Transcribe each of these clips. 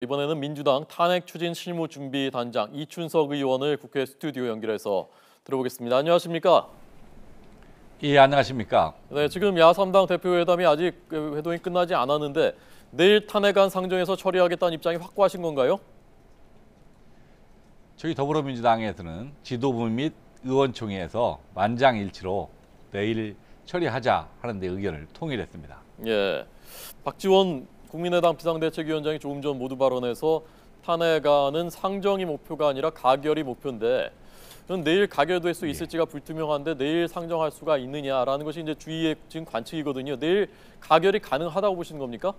이번에는 민주당 탄핵추진실무준비단장 이춘석 의원을 국회 스튜디오 연결해서 들어보겠습니다. 안녕하십니까? 예, 안녕하십니까? 네, 지금 야3당 대표회담이 아직 회동이 끝나지 않았는데 내일 탄핵안 상정해서 처리하겠다는 입장이 확고하신 건가요? 저희 더불어민주당에서는 지도부 및 의원총회에서 만장일치로 내일 처리하자 하는 데 의견을 통일했습니다. 예, 박지원 국민의당 비상대책위원장이 조금 전 모두 발언해서 탄핵안은 상정이 목표가 아니라 가결이 목표인데 내일 가결될 수 있을지가 불투명한데 내일 상정할 수가 있느냐라는 것이 이제 주의의 지금 관측이거든요. 내일 가결이 가능하다고 보시는 겁니까?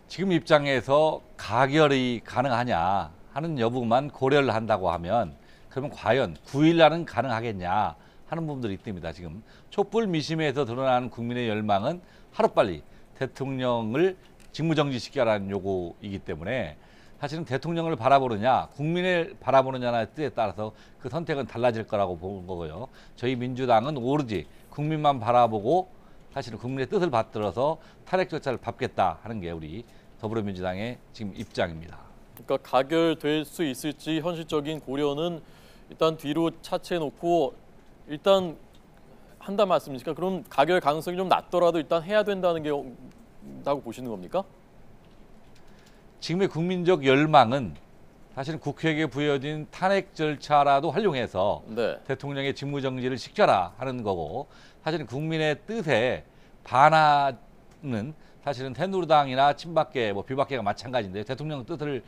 지금 입장에서 가결이 가능하냐 하는 여부만 고려를 한다고 하면 그러면 과연 9일 날은 가능하겠냐 하는 부분들이 있습니다. 지금 촛불 민심에서 드러나는 국민의 열망은 하루빨리 대통령을 직무정지시켜라는 요구이기 때문에 사실은 대통령을 바라보느냐 국민을 바라보느냐의 뜻에 따라서 그 선택은 달라질 거라고 보는 거고요. 저희 민주당은 오로지 국민만 바라보고 사실은 국민의 뜻을 받들어서 탄핵 절차를 밟겠다 하는 게 우리 더불어민주당의 지금 입장입니다. 그러니까 가결될 수 있을지 현실적인 고려는 일단 뒤로 차치해 놓고 일단 한다 말씀이니까 그럼 가결 가능성이 좀 낮더라도 일단 해야 된다는 게다고 보시는 겁니까? 지금의 국민적 열망은 사실은 국회에게 부여진 탄핵 절차라도 활용해서 네. 대통령의 직무정지를 시켜라 하는 거고 사실은 국민의 뜻에 반하는 사실은 새누리당이나 친박계, 비박계가 마찬가지인데 대통령 뜻을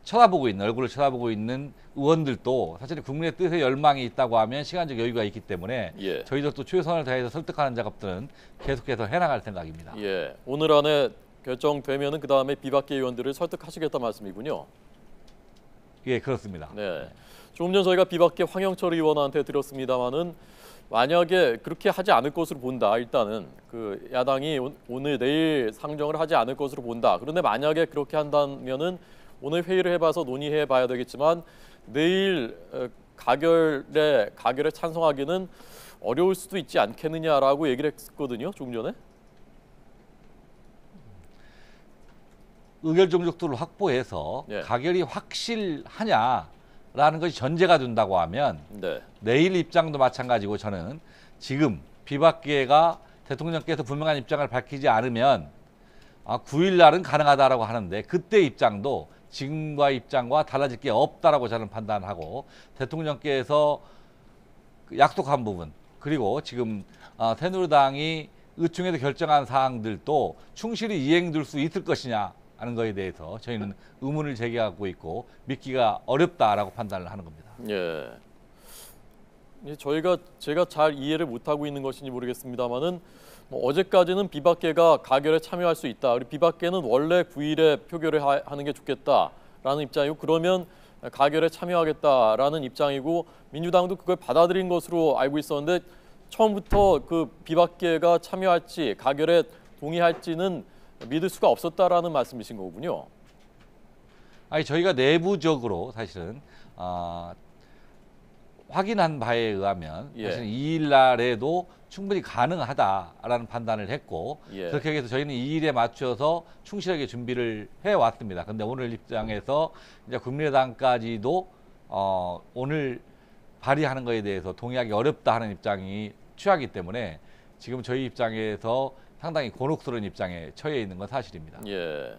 쳐다보고 있는 얼굴을 쳐다보고 있는 의원들도 사실 국민의 뜻에 열망이 있다고 하면 시간적 여유가 있기 때문에 저희들도 최선을 다해서 설득하는 작업들은 계속해서 해나갈 생각입니다. 예, 오늘 안에 결정되면은 그 다음에 비박계 의원들을 설득하시겠다 말씀이군요. 예, 그렇습니다. 네, 조금 전 저희가 비박계 황영철 의원한테 드렸습니다만은 만약에 그렇게 하지 않을 것으로 본다. 일단은 그 야당이 오늘 내일 상정을 하지 않을 것으로 본다. 그런데 만약에 그렇게 한다면은 오늘 회의를 해봐서 논의해봐야 되겠지만 내일 가결에 찬성하기는 어려울 수도 있지 않겠느냐라고 얘기를 했거든요. 조금 전에. 의결 종족들을 확보해서 가결이 확실하냐라는 것이 전제가 된다고 하면 내일 입장도 마찬가지고 저는 지금 비박계가 대통령께서 분명한 입장을 밝히지 않으면 9일 날은 가능하다라고 하는데 그때 입장도 지금과 입장과 달라질 게 없다라고 저는 판단하고 대통령께서 약속한 부분 그리고 지금 새누리당이 의총에서 결정한 사항들도 충실히 이행될 수 있을 것이냐 하는 것에 대해서 저희는 의문을 제기하고 있고 믿기가 어렵다라고 판단을 하는 겁니다. 예. 제가 잘 이해를 못하고 있는 것인지 모르겠습니다만은 어제까지는 비박계가 가결에 참여할 수 있다. 그리고 비박계는 원래 9일에 표결을 하는 게 좋겠다라는 입장이고 그러면 가결에 참여하겠다라는 입장이고 민주당도 그걸 받아들인 것으로 알고 있었는데 처음부터 그 비박계가 참여할지 가결에 동의할지는 믿을 수가 없었다라는 말씀이신 거군요. 아니 저희가 내부적으로 사실은 확인한 바에 의하면 사실 2일 날에도 충분히 가능하다라는 판단을 했고 그렇게 해서 저희는 2일에 맞춰서 충실하게 준비를 해왔습니다. 그런데 오늘 입장에서 이제 국민의당까지도 오늘 발의하는 것에 대해서 동의하기 어렵다 하는 입장이 취하기 때문에 지금 저희 입장에서 상당히 곤혹스러운 입장에 처해 있는 건 사실입니다. 예.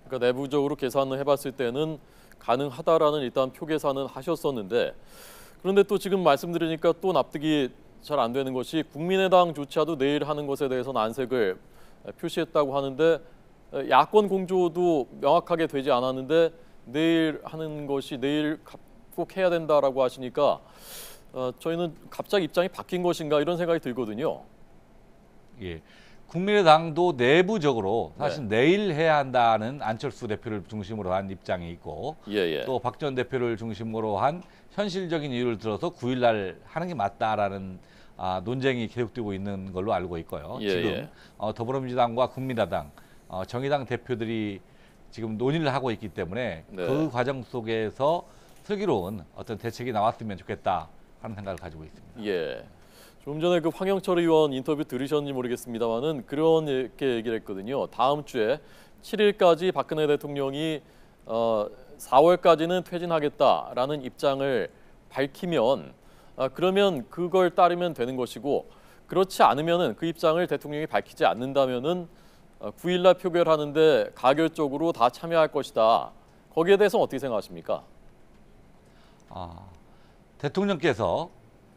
그러니까 내부적으로 계산을 해봤을 때는 가능하다라는 일단 표 계산은 하셨었는데 그런데 또 지금 말씀드리니까 또 납득이 잘 안 되는 것이 국민의당조차도 내일 하는 것에 대해서는 안색을 표시했다고 하는데 야권 공조도 명확하게 되지 않았는데 내일 하는 것이 내일 꼭 해야 된다라고 하시니까 저희는 갑자기 입장이 바뀐 것인가 이런 생각이 들거든요. 예. 국민의당도 내부적으로 사실 내일 해야 한다는 안철수 대표를 중심으로 한 입장이 있고 또 박 전 대표를 중심으로 한 현실적인 이유를 들어서 9일 날 하는 게 맞다라는 논쟁이 계속되고 있는 걸로 알고 있고요. 지금 더불어민주당과 국민의당, 정의당 대표들이 지금 논의를 하고 있기 때문에 그 과정 속에서 슬기로운 어떤 대책이 나왔으면 좋겠다 하는 생각을 가지고 있습니다. 예. 좀 전에 그 황영철 의원 인터뷰 들으셨는지 모르겠습니다만은 그런 이렇게 얘기를 했거든요. 다음 주에 7일까지 박근혜 대통령이 4월까지는 퇴진하겠다라는 입장을 밝히면 그러면 그걸 따르면 되는 것이고 그렇지 않으면은 그 입장을 대통령이 밝히지 않는다면은 9일날 표결하는데 가결적으로 다 참여할 것이다. 거기에 대해서는 어떻게 생각하십니까? 대통령께서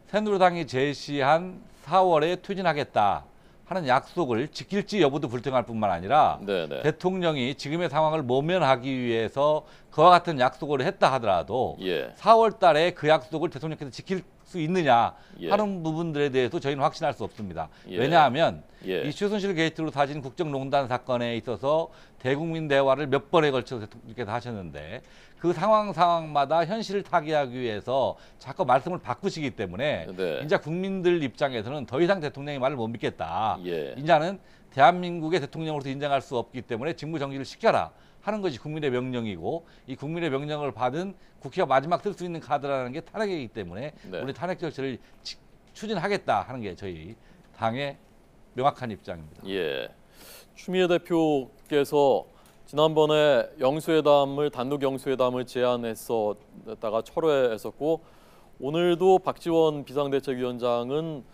새누리당이 제시한 4월에 퇴진하겠다 하는 약속을 지킬지 여부도 불투명할 뿐만 아니라 네네. 대통령이 지금의 상황을 모면하기 위해서 그와 같은 약속을 했다 하더라도 예. 4월 달에 그 약속을 대통령께서 지킬 수 있느냐 예. 하는 부분들에 대해서 저희는 확신할 수 없습니다. 예. 왜냐하면 예. 이 최순실 게이트로 타진 국정농단 사건에 있어서 대국민 대화를 몇 번에 걸쳐서 대통령께서 하셨는데 그 상황마다 현실을 타개하기 위해서 자꾸 말씀을 바꾸시기 때문에 네. 이제 국민들 입장에서는 더 이상 대통령의 말을 못 믿겠다. 예. 이제는 대한민국의 대통령으로서 인정할 수 없기 때문에 직무 정지를 시켜라 하는 것이 국민의 명령이고 이 국민의 명령을 받은 국회가 마지막 쓸 수 있는 카드라는 게 탄핵이기 때문에 네. 우리 탄핵 절차를 추진하겠다 하는 게 저희 당의 명확한 입장입니다. 예. 추미애 대표께서 지난번에 영수회담을 단독 영수회담을 제안했었다가 철회했었고 오늘도 박지원 비상대책위원장은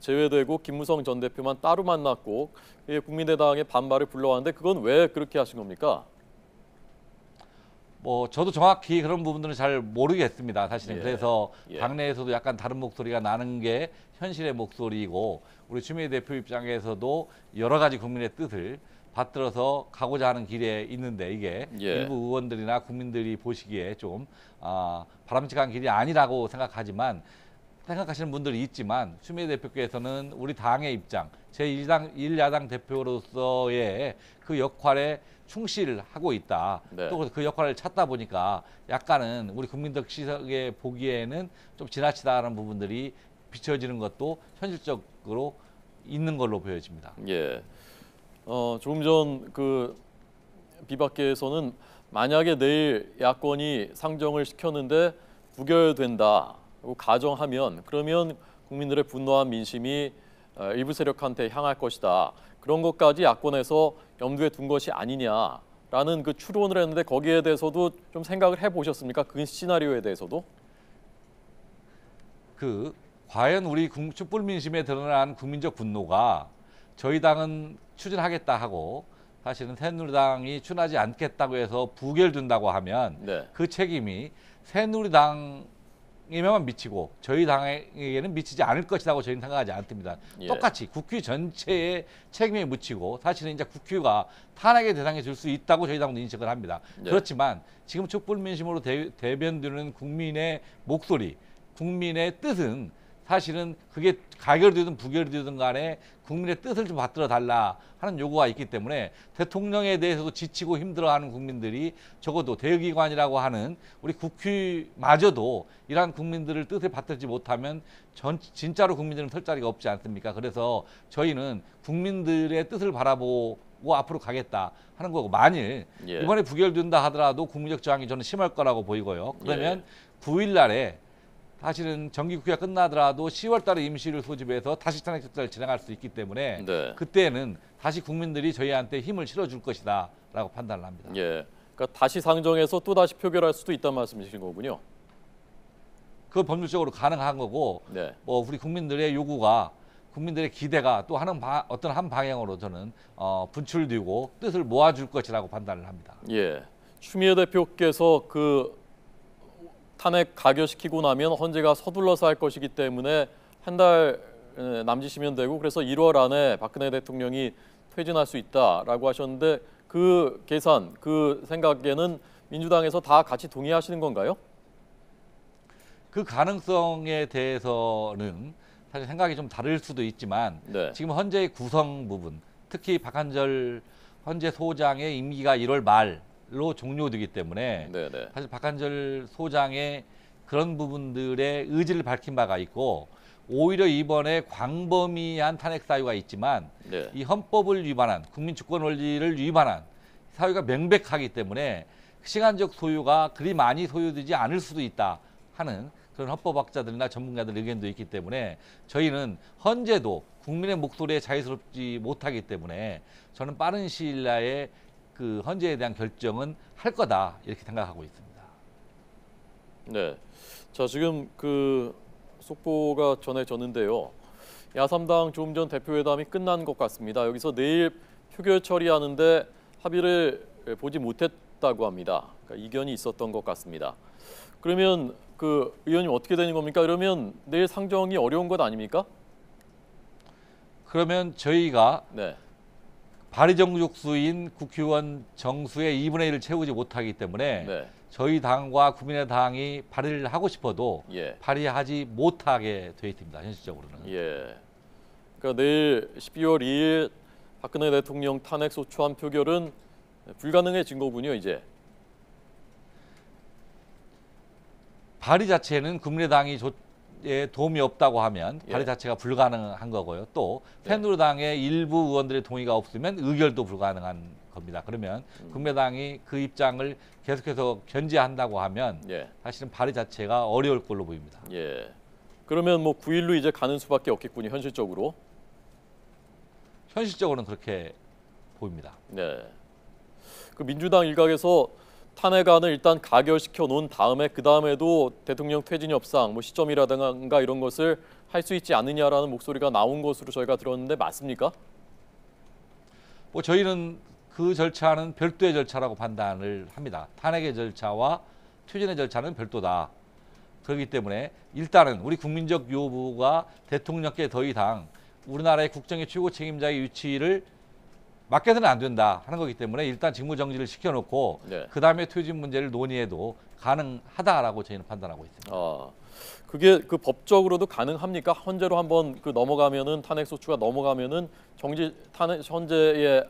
제외되고 김무성 전 대표만 따로 만났고 국민의당의 반발을 불러왔는데 그건 왜 그렇게 하신 겁니까? 저도 정확히 그런 부분들은 잘 모르겠습니다. 사실은. 예. 그래서 예. 당내에서도 약간 다른 목소리가 나는 게 현실의 목소리이고 우리 추미애 대표 입장에서도 여러 가지 국민의 뜻을 받들어서 가고자 하는 길에 있는데 이게 예. 일부 의원들이나 국민들이 보시기에 좀 바람직한 길이 아니라고 생각하시는 분들이 있지만 추미애 대표께서는 우리 당의 입장, 제1야당 대표로서의 그 역할에 충실하고 있다. 네. 또 그 역할을 찾다 보니까 약간은 우리 국민들 시각에 보기에는 좀 지나치다라는 부분들이 비춰지는 것도 현실적으로 있는 걸로 보여집니다. 예. 조금 전 그 비박계에서는 만약에 내일 야권이 상정을 시켰는데 부결된다고 가정하면 그러면 국민들의 분노한 민심이 일부 세력한테 향할 것이다. 그런 것까지 야권에서 염두에 둔 것이 아니냐라는 그 추론을 했는데 거기에 대해서도 좀 생각을 해보셨습니까? 그 시나리오에 대해서도? 과연 우리 촛불 민심에 드러난 국민적 분노가 저희 당은 추진하겠다 하고 사실은 새누리당이 추진하지 않겠다고 해서 부결된다고 하면 네. 그 책임이 새누리당에만 미치고 저희 당에게는 미치지 않을 것이라고 저희는 생각하지 않습니다. 예. 똑같이 국회 전체에 책임이 묻히고 사실은 이제 국회가 탄핵의 대상이 될 수 있다고 저희 당도 인식을 합니다. 네. 그렇지만 지금 촛불 민심으로 대변되는 국민의 목소리, 국민의 뜻은 사실은 그게 가결되든 부결되든 간에 국민의 뜻을 좀 받들어 달라 하는 요구가 있기 때문에 대통령에 대해서도 지치고 힘들어하는 국민들이 적어도 대의기관이라고 하는 우리 국회마저도 이러한 국민들을 뜻을 받들지 못하면 진짜로 국민들은 설 자리가 없지 않습니까? 그래서 저희는 국민들의 뜻을 바라보고 앞으로 가겠다 하는 거고 만일 예. 이번에 부결된다 하더라도 국민적 저항이 저는 심할 거라고 보이고요. 그러면 9일 날에 사실은 정기국회가 끝나더라도 10월 달에 임시를 소집해서 다시 탄핵 절차를 진행할 수 있기 때문에 네. 그때는 다시 국민들이 저희한테 힘을 실어줄 것이다 라고 판단을 합니다. 예. 그러니까 다시 상정해서 또 다시 표결할 수도 있다는 말씀이신 거군요. 그건 법률적으로 가능한 거고 네. 우리 국민들의 요구가 국민들의 기대가 또 어떤 한 방향으로 저는 분출되고 뜻을 모아줄 것이라고 판단을 합니다. 예. 추미애 대표께서 그 탄핵 가결시키고 나면 헌재가 서둘러서 할 것이기 때문에 한 달 남짓이면 되고 그래서 1월 안에 박근혜 대통령이 퇴진할 수 있다라고 하셨는데 그 계산, 그 생각에는 민주당에서 다 같이 동의하시는 건가요? 그 가능성에 대해서는 사실 생각이 좀 다를 수도 있지만 네. 지금 헌재의 구성 부분, 특히 박한절 헌재 소장의 임기가 1월 말로 종료되기 때문에 네네. 사실 박한절 소장의 그런 부분들의 의지를 밝힌 바가 있고 오히려 이번에 광범위한 탄핵 사유가 있지만 네. 이 헌법을 위반한 국민 주권 원리를 위반한 사유가 명백하기 때문에 시간적 소유가 그리 많이 소요되지 않을 수도 있다 하는 그런 헌법학자들이나 전문가들 의견도 있기 때문에 저희는 헌재도 국민의 목소리에 자유스럽지 못하기 때문에 저는 빠른 시일 내에 그 헌재에 대한 결정은 할 거다 이렇게 생각하고 있습니다. 네, 자 지금 그 속보가 전해졌는데요. 야3당 조금 전 대표회담이 끝난 것 같습니다. 여기서 내일 표결 처리하는데 합의를 보지 못했다고 합니다. 그러니까 이견이 있었던 것 같습니다. 그러면 그 의원님 어떻게 되는 겁니까? 그러면 내일 상정이 어려운 것 아닙니까? 그러면 저희가 네. 발의 정족수인 국회의원 정수의 2분의 1을 채우지 못하기 때문에 네. 저희 당과 국민의당이 발의를 하고 싶어도 예. 발의하지 못하게 돼 있습니다. 현실적으로는. 예. 그러니까 내일 12월 2일 박근혜 대통령 탄핵 소추안 표결은 불가능해진 거군요, 이제. 발의 자체는 국민의당이 도움이 없다고 하면 발의 자체가 불가능한 거고요. 또 새누리당의 일부 의원들의 동의가 없으면 의결도 불가능한 겁니다. 그러면 국민의당이 그 입장을 계속해서 견제한다고 하면 사실은 발의 자체가 어려울 걸로 보입니다. 예. 그러면 뭐 9일로 이제 가는 수밖에 없겠군요, 현실적으로. 현실적으로는 그렇게 보입니다. 네. 그 민주당 일각에서 탄핵안을 일단 가결시켜 놓은 다음에 그 다음에도 대통령 퇴진 협상, 뭐 시점이라든가 이런 것을 할 수 있지 않느냐라는 목소리가 나온 것으로 저희가 들었는데 맞습니까? 뭐 저희는 그 절차는 별도의 절차라고 판단을 합니다. 탄핵의 절차와 퇴진의 절차는 별도다. 그렇기 때문에 일단은 우리 국민적 요구가 대통령께 더 이상 우리나라의 국정의 최고 책임자의 위치를 맡겨서는 안 된다 하는 거기 때문에 일단 직무정지를 시켜놓고 그 다음에 퇴진 문제를 논의해도 가능하다라고 저희는 판단하고 있습니다. 그게 그 법적으로도 가능합니까? 헌재로 한번 그 넘어가면은 탄핵 소추가 넘어가면은 헌재의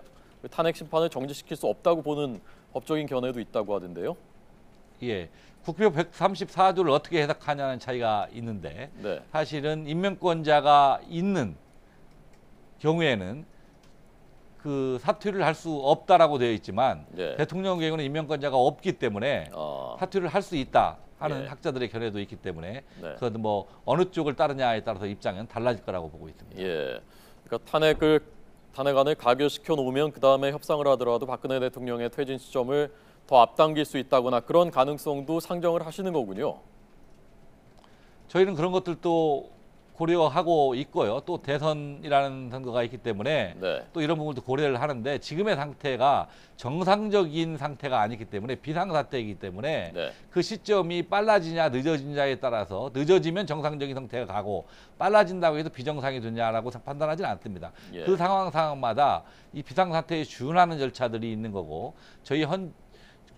탄핵 심판을 정지시킬 수 없다고 보는 법적인 견해도 있다고 하던데요. 예. 국회법 134조를 어떻게 해석하냐는 차이가 있는데 사실은 임명권자가 있는 경우에는 그 사퇴를 할 수 없다라고 되어 있지만 대통령 경우는 임명권자가 없기 때문에 사퇴를 할 수 있다 하는 학자들의 견해도 있기 때문에 그건 뭐 어느 쪽을 따르냐에 따라서 입장은 달라질 거라고 보고 있습니다. 예. 그러니까 탄핵안을 가결시켜 놓으면 그 다음에 협상을 하더라도 박근혜 대통령의 퇴진 시점을 더 앞당길 수 있다거나 그런 가능성도 상정을 하시는 거군요. 저희는 그런 것들도 고려하고 있고요. 또 대선이라는 선거가 있기 때문에 또 이런 부분도 고려를 하는데 지금의 상태가 정상적인 상태가 아니기 때문에 비상사태이기 때문에 그 시점이 빨라지냐 늦어지냐에 따라서 늦어지면 정상적인 상태가 가고 빨라진다고 해서 비정상이 되냐라고 판단하지는 않습니다. 그 상황마다 이 비상사태에 준하는 절차들이 있는 거고 저희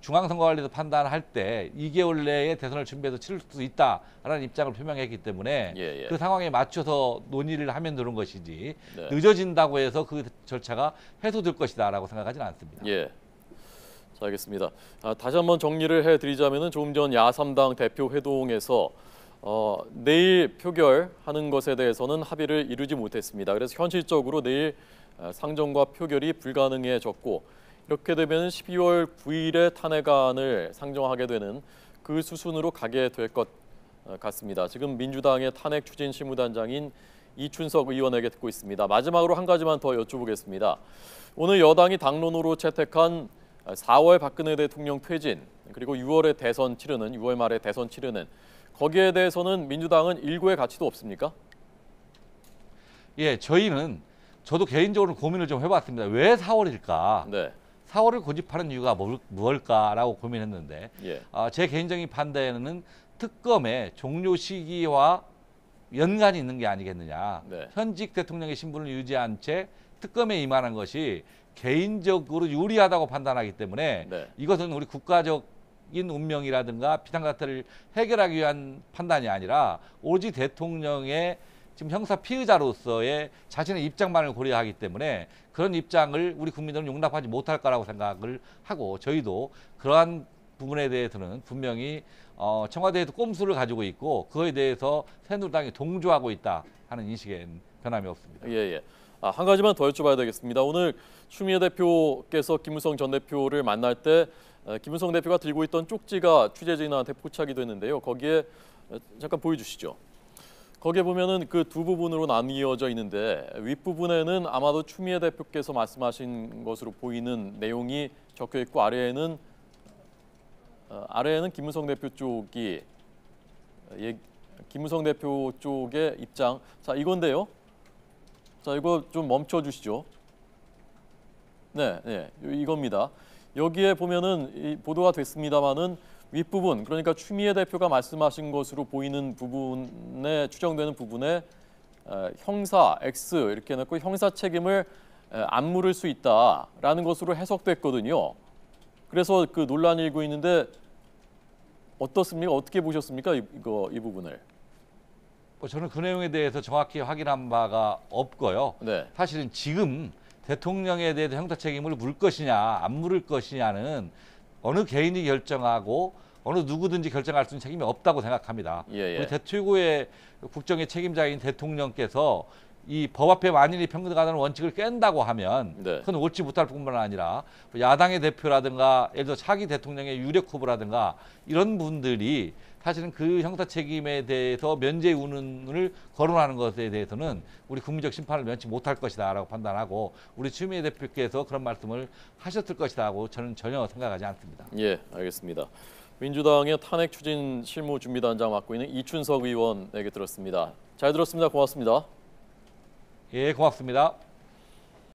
중앙선거관리에서 판단할 때 2개월 내에 대선을 준비해서 치를 수 있다라는 입장을 표명했기 때문에 그 상황에 맞춰서 논의를 하면 되는 것이지 늦어진다고 해서 그 절차가 해소될 것이다라고 생각하지는 않습니다. 예, 자, 알겠습니다. 다시 한번 정리를 해드리자면은 조금 전 야3당 대표 회동에서 내일 표결하는 것에 대해서는 합의를 이루지 못했습니다. 그래서 현실적으로 내일 상정과 표결이 불가능해졌고 이렇게 되면 12월 9일에 탄핵안을 상정하게 되는 그 수순으로 가게 될 것 같습니다. 지금 민주당의 탄핵 추진 실무단장인 이춘석 의원에게 듣고 있습니다. 마지막으로 한 가지만 더 여쭤보겠습니다. 오늘 여당이 당론으로 채택한 4월 박근혜 대통령 퇴진 그리고 6월에 대선 치르는 6월 말에 대선 치르는 거기에 대해서는 민주당은 일고의 가치도 없습니까? 예, 저도 개인적으로 고민을 좀 해봤습니다. 왜 4월일까? 4월을 고집하는 이유가 무엇일까라고 고민했는데 제 개인적인 판단에는 특검의 종료 시기와 연관이 있는 게 아니겠느냐. 현직 대통령의 신분을 유지한 채 특검에 임하는 것이 개인적으로 유리하다고 판단하기 때문에 이것은 우리 국가적인 운명이라든가 비상사태를 해결하기 위한 판단이 아니라 오로지 대통령의 지금 형사 피의자로서의 자신의 입장만을 고려하기 때문에 그런 입장을 우리 국민들은 용납하지 못할 거라고 생각을 하고 저희도 그러한 부분에 대해서는 분명히 청와대에도 꼼수를 가지고 있고 그거에 대해서 새누리당이 동조하고 있다 하는 인식엔 변함이 없습니다. 예. 한 가지만 더 여쭤봐야 되겠습니다. 오늘 추미애 대표께서 김무성 전 대표를 만날 때 김무성 대표가 들고 있던 쪽지가 취재진한테 포착이 됐는데요. 거기에 잠깐 보여주시죠. 거기에 보면은 그 두 부분으로 나뉘어져 있는데 윗부분에는 아마도 추미애 대표께서 말씀하신 것으로 보이는 내용이 적혀 있고 아래에는 김무성 대표 쪽이 김무성 대표 쪽의 입장. 자, 이건데요. 자, 이거 좀 멈춰 주시죠. 네, 이겁니다. 여기에 보면은 이 보도가 됐습니다마는 윗부분, 그러니까 추미애 대표가 말씀하신 것으로 보이는 부분에 추정되는 부분에 형사 X 이렇게 해놓고 형사 책임을 안 물을 수 있다라는 것으로 해석됐거든요. 그래서 그 논란이 일고 있는데 어떻습니까? 어떻게 보셨습니까? 이 부분을. 저는 그 내용에 대해서 정확히 확인한 바가 없고요. 네. 사실은 지금 대통령에 대해서 형사 책임을 물 것이냐 안 물을 것이냐는 어느 개인이 결정하고 어느 누구든지 결정할 수 있는 책임이 없다고 생각합니다. 우리 최고의 국정의 책임자인 대통령께서 이 법 앞에 만인이 평등하다는 원칙을 깬다고 하면 그건 옳지 못할 뿐만 아니라 야당의 대표라든가 예를 들어 차기 대통령의 유력 후보라든가 이런 분들이 사실은 그 형사 책임에 대해서 면죄 운운을 거론하는 것에 대해서는 우리 국민적 심판을 면치 못할 것이다라고 판단하고 우리 추미애 대표께서 그런 말씀을 하셨을 것이라고 저는 전혀 생각하지 않습니다. 예, 알겠습니다. 민주당의 탄핵 추진 실무준비단장 맡고 있는 이춘석 의원에게 들었습니다. 잘 들었습니다. 고맙습니다. 예, 고맙습니다.